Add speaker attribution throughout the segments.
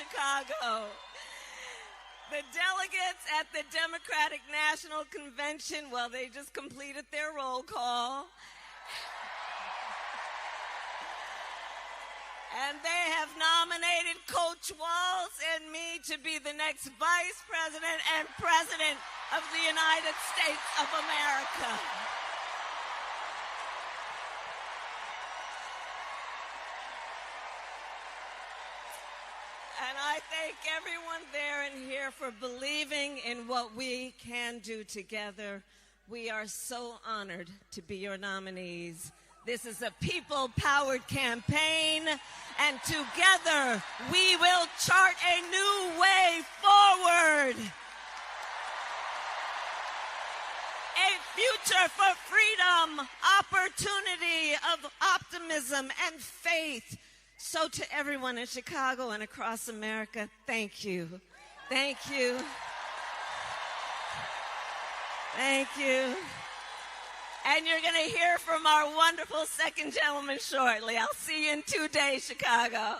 Speaker 1: Chicago. The delegates at the Democratic National Convention, well, they just completed their roll call. And they have nominated Coach Walz and me to be the next Vice President and President of the United States of America. And I thank everyone there and here for believing in what we can do together. We are so honored to be your nominees. This is a people-powered campaign, and together we will chart a new way forward. A future for freedom, opportunity, of optimism, and faith. So to everyone in Chicago and across America, thank you. Thank you. Thank you. And you're going to hear from our wonderful second gentleman shortly. I'll see you in 2 days, Chicago.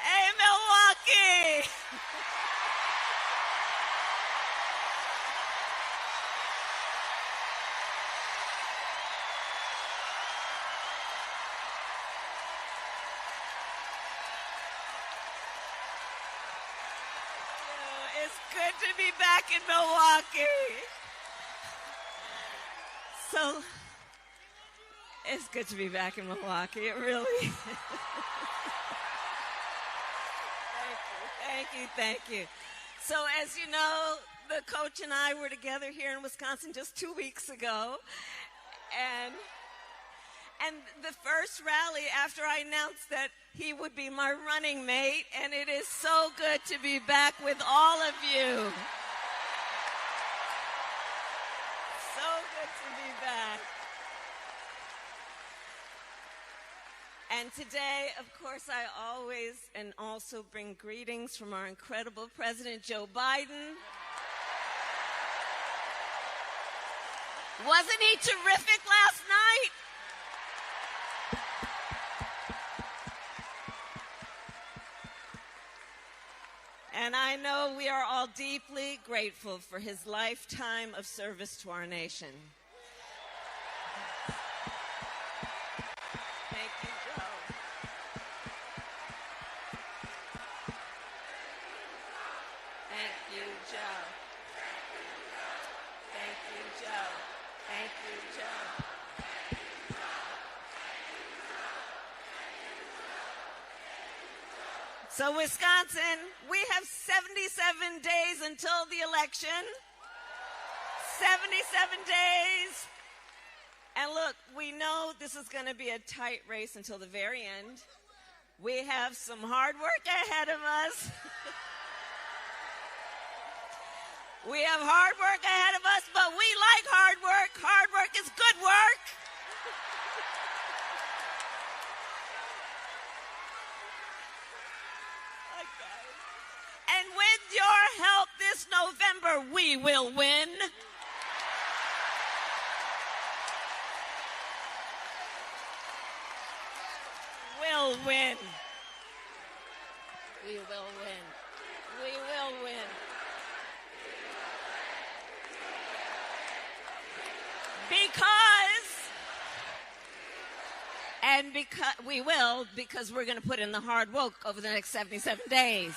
Speaker 1: Hey, Milwaukee! It's good to be back in Milwaukee. So, it's good to be back in Milwaukee. It really is. Thank you. So, as you know, the coach and I were together here in Wisconsin just 2 weeks ago. And the first rally after I announced that he would be my running mate, and it is so good to be back with all of you. So good to be back. And today, of course, I always and also bring greetings from our incredible President Joe Biden. Wasn't he terrific last night? And I know we are all deeply grateful for his lifetime of service to our nation. Thank you, Joe. Thank you, Joe. Thank you, Joe. Thank you, Joe. So, Wisconsin, we have 77 days until the election. 77 days. And look, we know this is going to be a tight race until the very end. We have some hard work ahead of us. We have hard work ahead of us, but we like hard work. Hard work is good work. And with your help this November, we will win. We'll win. We will win. We will win. Because we're going to put in the hard work over the next 77 days.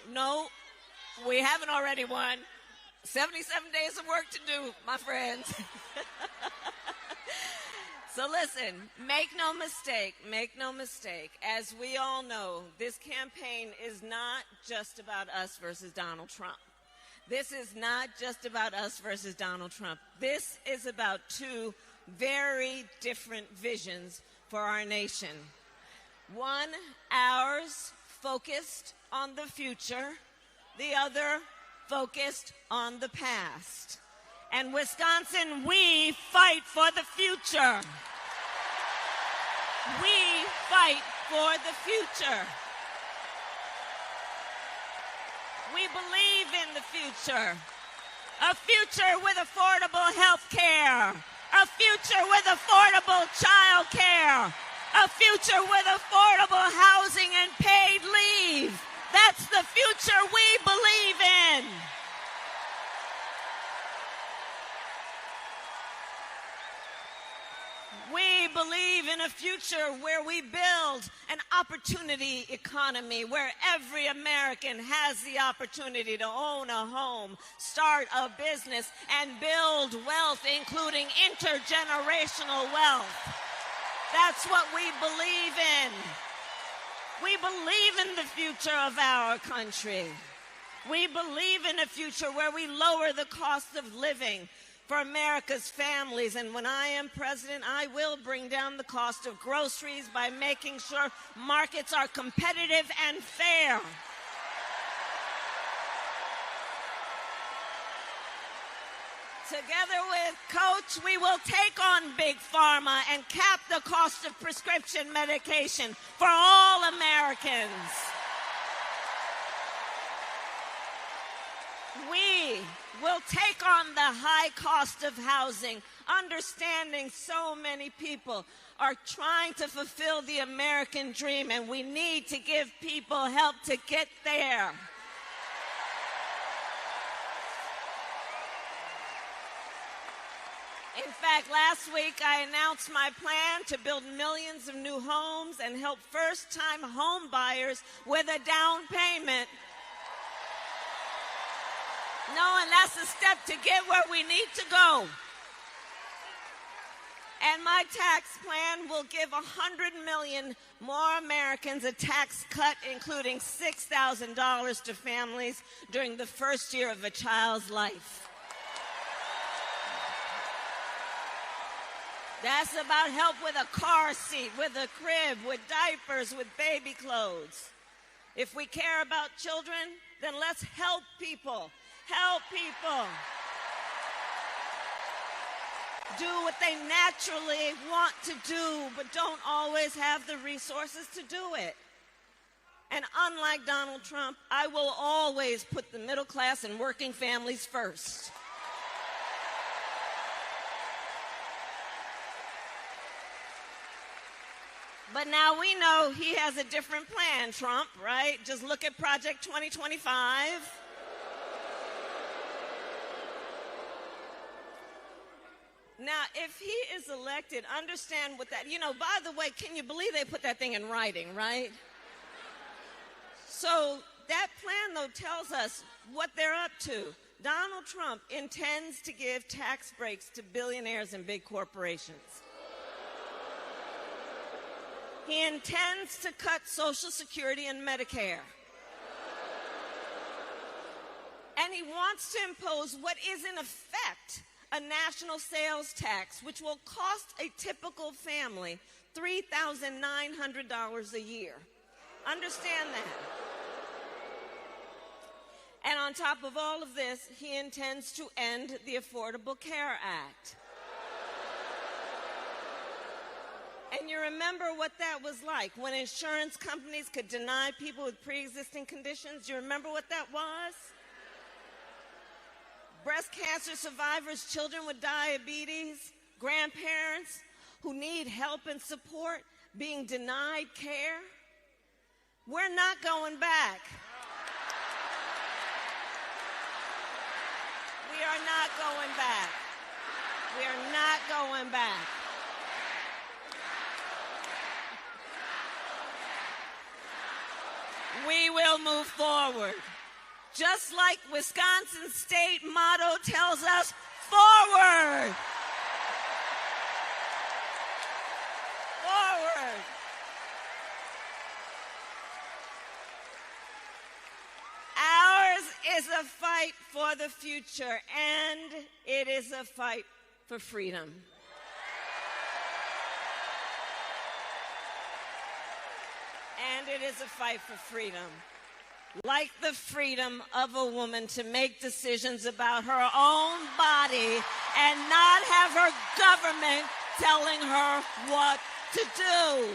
Speaker 1: No, we haven't already won. 77 days of work to do, my friends. So listen, make no mistake. As we all know, this campaign is not just about us versus Donald Trump. This is not just about us versus Donald Trump. This is about two very different visions for our nation. One, ours, focused on the future. The other, focused on the past. And Wisconsin, we fight for the future. We fight for the future. We believe in the future. A future with affordable health care. A future with affordable child care. A future with affordable housing and paid leave. That's the future we believe in. We believe in a future where we build an opportunity economy, where every American has the opportunity to own a home, start a business, and build wealth, including intergenerational wealth. That's what we believe in. We believe in the future of our country. We believe in a future where we lower the cost of living for America's families. And when I am president, I will bring down the cost of groceries by making sure markets are competitive and fair. Together with Coach, we will take on Big Pharma and cap the cost of prescription medication for all Americans. We will take on the high cost of housing, understanding so many people are trying to fulfill the American dream, and we need to give people help to get there. In fact, last week I announced my plan to build millions of new homes and help first-time home buyers with a down payment. Knowing that's a step to get where we need to go. And my tax plan will give 100 million more Americans a tax cut, including $6,000 to families during the first year of a child's life. That's about help with a car seat, with a crib, with diapers, with baby clothes. If we care about children, then let's help people. Help people do what they naturally want to do, but don't always have the resources to do it. And unlike Donald Trump, I will always put the middle class and working families first. But now we know he has a different plan, Trump, right? Just look at Project 2025. Now, if he is elected, understand what that, by the way, can you believe they put that thing in writing, right? So that plan, though, tells us what they're up to. Donald Trump intends to give tax breaks to billionaires and big corporations. He intends to cut Social Security and Medicare. And he wants to impose what is, in effect, a national sales tax, which will cost a typical family $3,900 a year. Understand that. And on top of all of this, he intends to end the Affordable Care Act. And you remember what that was like when insurance companies could deny people with pre-existing conditions? You remember what that was? Breast cancer survivors, children with diabetes, grandparents who need help and support being denied care. We're not going back. We are not going back. We are not going back. We will move forward. Just like Wisconsin's state motto tells us, forward. Forward. Ours is a fight for the future, and it is a fight for freedom. And it is a fight for freedom. Like the freedom of a woman to make decisions about her own body and not have her government telling her what to do.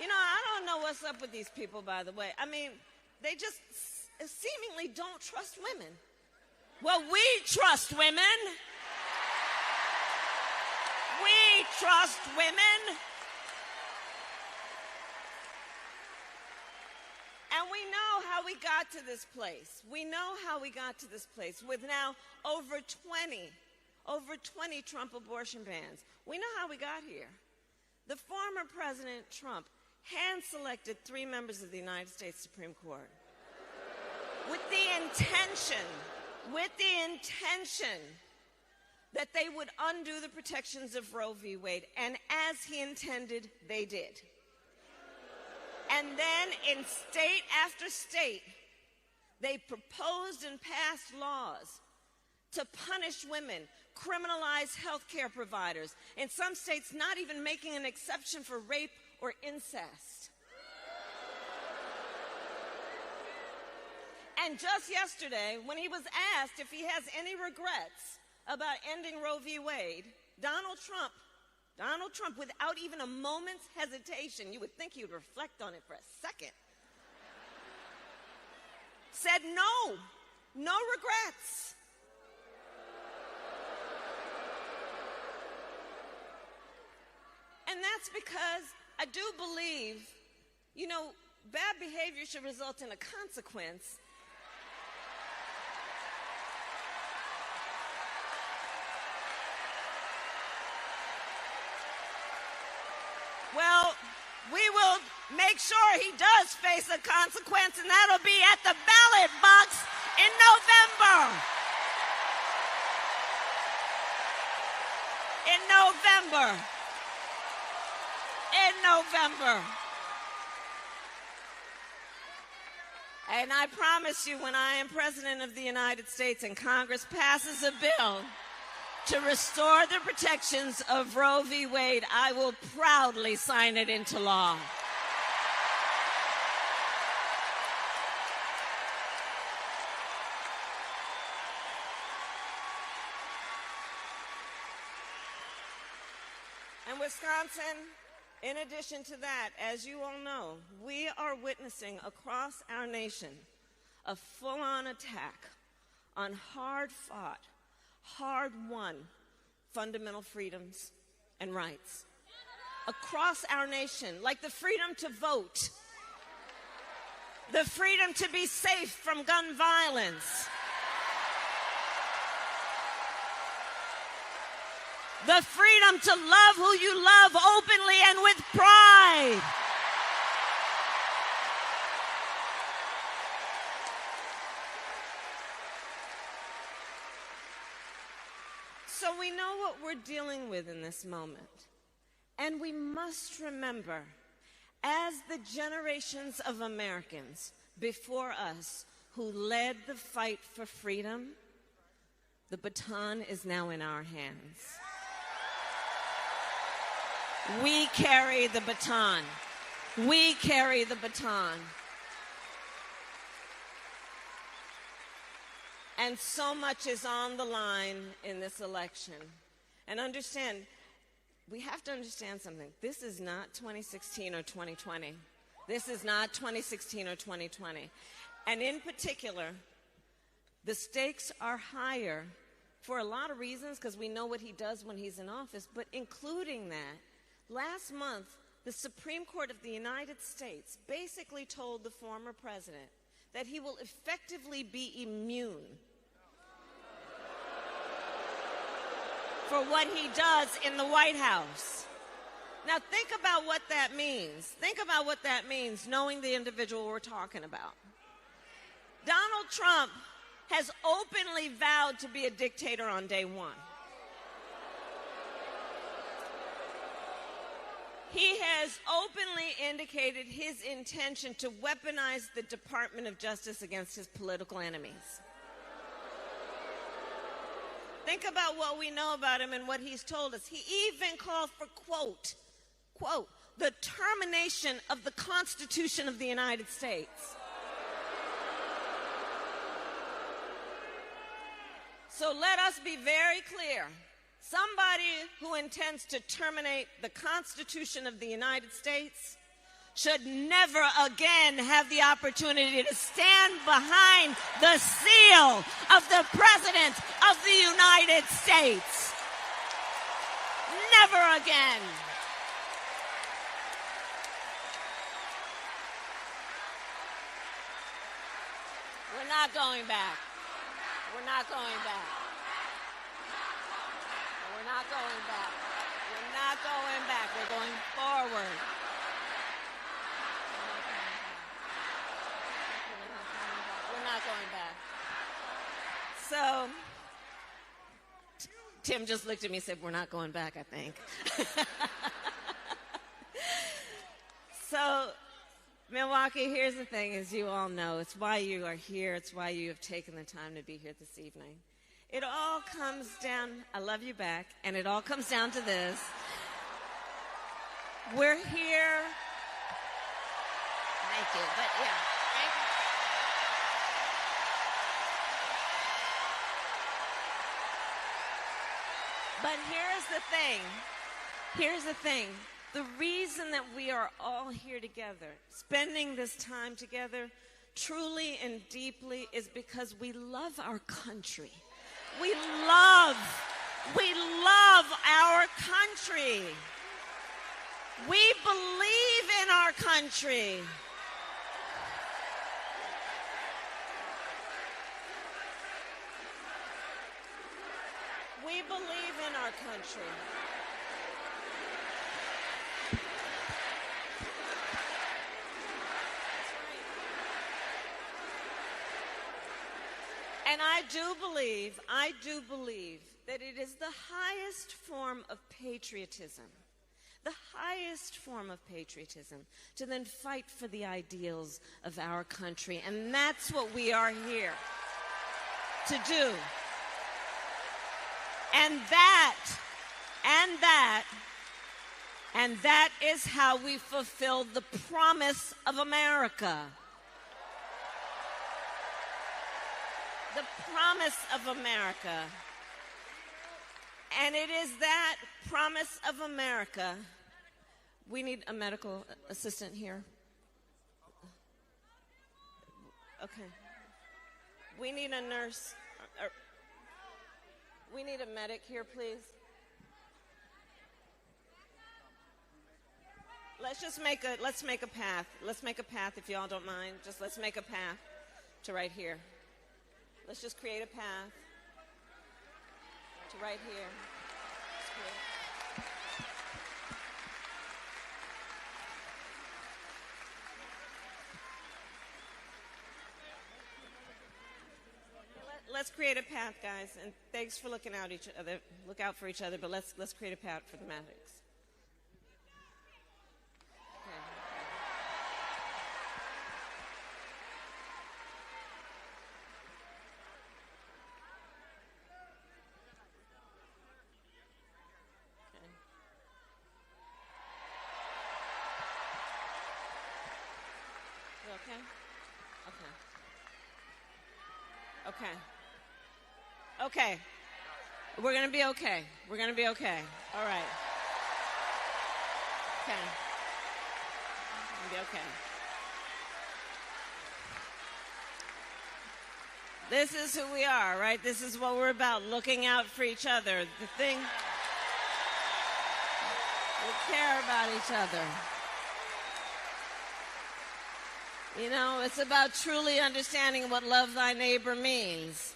Speaker 1: You know, I don't know what's up with these people, by the way. I mean, they just seemingly don't trust women. Well, we trust women. We trust women. And we know how we got to this place. We know how we got to this place with now over 20 Trump abortion bans. We know how we got here. The former President Trump hand-selected 3 members of the United States Supreme Court with the intention that they would undo the protections of Roe v. Wade. And as he intended, they did. And then in state after state, they proposed and passed laws to punish women, criminalize health care providers. In some states, not even making an exception for rape or incest. And just yesterday, when he was asked if he has any regrets about ending Roe v. Wade, Donald Trump, without even a moment's hesitation, you would think he would reflect on it for a second, said no regrets. And that's because I do believe, you know, bad behavior should result in a consequence. Well, we will make sure he does face a consequence, and that'll be at the ballot box in November. In November. And I promise you, when I am President of the United States and Congress passes a bill to restore the protections of Roe v. Wade, I will proudly sign it into law. And Wisconsin, in addition to that, as you all know, we are witnessing across our nation a full-on attack on hard-fought, hard-won fundamental freedoms and rights across our nation, like the freedom to vote, the freedom to be safe from gun violence, the freedom to love who you love openly and with pride. So we know what we're dealing with in this moment. And we must remember, as the generations of Americans before us who led the fight for freedom, the baton is now in our hands. We carry the baton. We carry the baton. And so much is on the line in this election. And understand, we have to understand something. This is not 2016 or 2020. This is not 2016 or 2020. And in particular, the stakes are higher for a lot of reasons, because we know what he does when he's in office, but including that, last month, the Supreme Court of the United States basically told the former president that he will effectively be immune for what he does in the White House. Now think about what that means. Think about what that means, knowing the individual we're talking about. Donald Trump has openly vowed to be a dictator on day one. He has openly indicated his intention to weaponize the Department of Justice against his political enemies. Think about what we know about him and what he's told us. He even called for, quote, the termination of the Constitution of the United States. So let us be very clear. Somebody who intends to terminate the Constitution of the United States, should never again have the opportunity to stand behind the seal of the President of the United States. Never again. We're not going back. We're not going back. We're not going back. We're not going back. We're going forward. We're not going back. So, Tim just looked at me and said, we're not going back, I think. So, Milwaukee, here's the thing, as you all know, it's why you are here. It's why you have taken the time to be here this evening. It all comes down, I love you back, and it all comes down to this. We're here. Thank you, but yeah, thank you. But here's the thing. Here's the thing. The reason that we are all here together, spending this time together, truly and deeply, is because we love our country. We love our country. We believe in our country. We believe in our country. And I do believe that it is the highest form of patriotism, to then fight for the ideals of our country. And that's what we are here to do. And that is how we fulfill the promise of America. The promise of America. And it is that promise of America. We need a medical assistant here. Okay. We need a nurse. We need a medic here, please. Let's make a path. Let's make a path, if y'all don't mind. Just let's make a path to right here. Let's just create a path to right here. Let's create a path, guys, and thanks for looking out each other. Look out for each other, but let's create a path for the medics. Okay. Okay. We're going to be okay. All right. Okay. We're going to be okay. This is who we are, right? This is what we're about, looking out for each other. The thing, we care about each other. You know, it's about truly understanding what love thy neighbor means.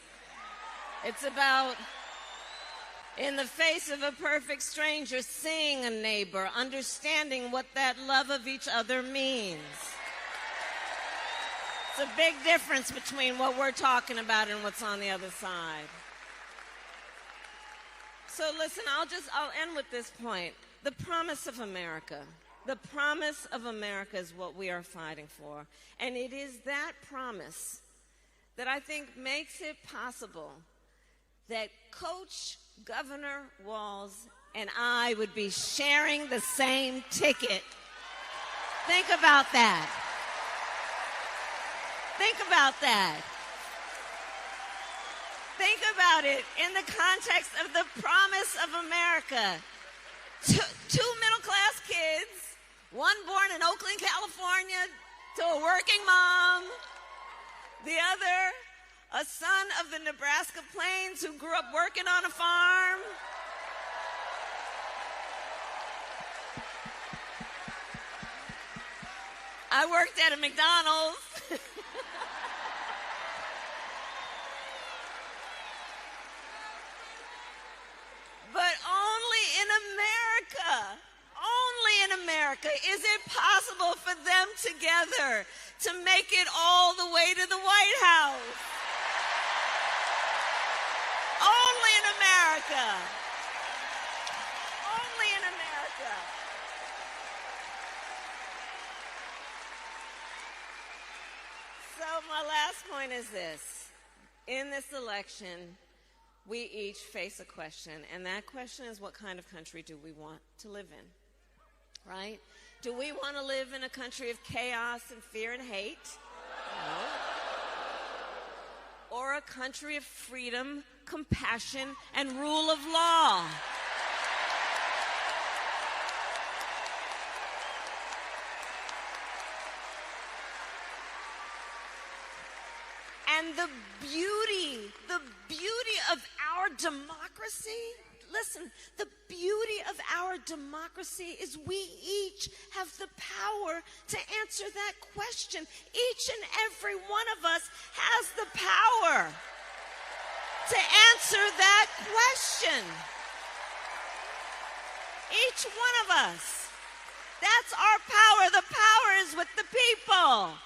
Speaker 1: It's about, in the face of a perfect stranger, seeing a neighbor, understanding what that love of each other means. It's a big difference between what we're talking about and what's on the other side. So listen, I'll end with this point. The promise of America. The promise of America is what we are fighting for. And it is that promise that I think makes it possible that Coach Governor Walz and I would be sharing the same ticket. Think about that. Think about that. Think about it in the context of the promise of America. Two middle-class kids One born in Oakland, California, to a working mom. The other, a son of the Nebraska Plains who grew up working on a farm. I worked at a McDonald's. But only in America is it possible for them together to make it all the way to the White House. Only in America. Only in America. So my last point is this. In this election, we each face a question, and that question is, what kind of country do we want to live in, right? Do we want to live in a country of chaos and fear and hate? No. Or a country of freedom, compassion, and rule of law? And the beauty of our democracy, listen, the beauty of our democracy is we each have the power to answer that question. Each and every one of us has the power to answer that question. Each one of us. That's our power. The power is with the people.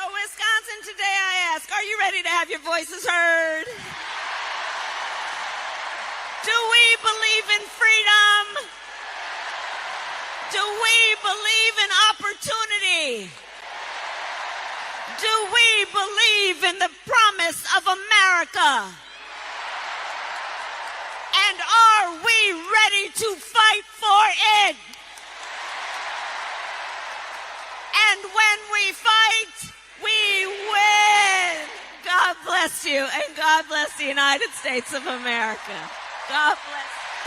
Speaker 1: Wisconsin, today I ask, are you ready to have your voices heard? Do we believe in freedom? Do we believe in opportunity? Do we believe in the promise of America? And are we ready to fight for it? And when we fight, we win. God bless you, and God bless the United States of America. God bless you.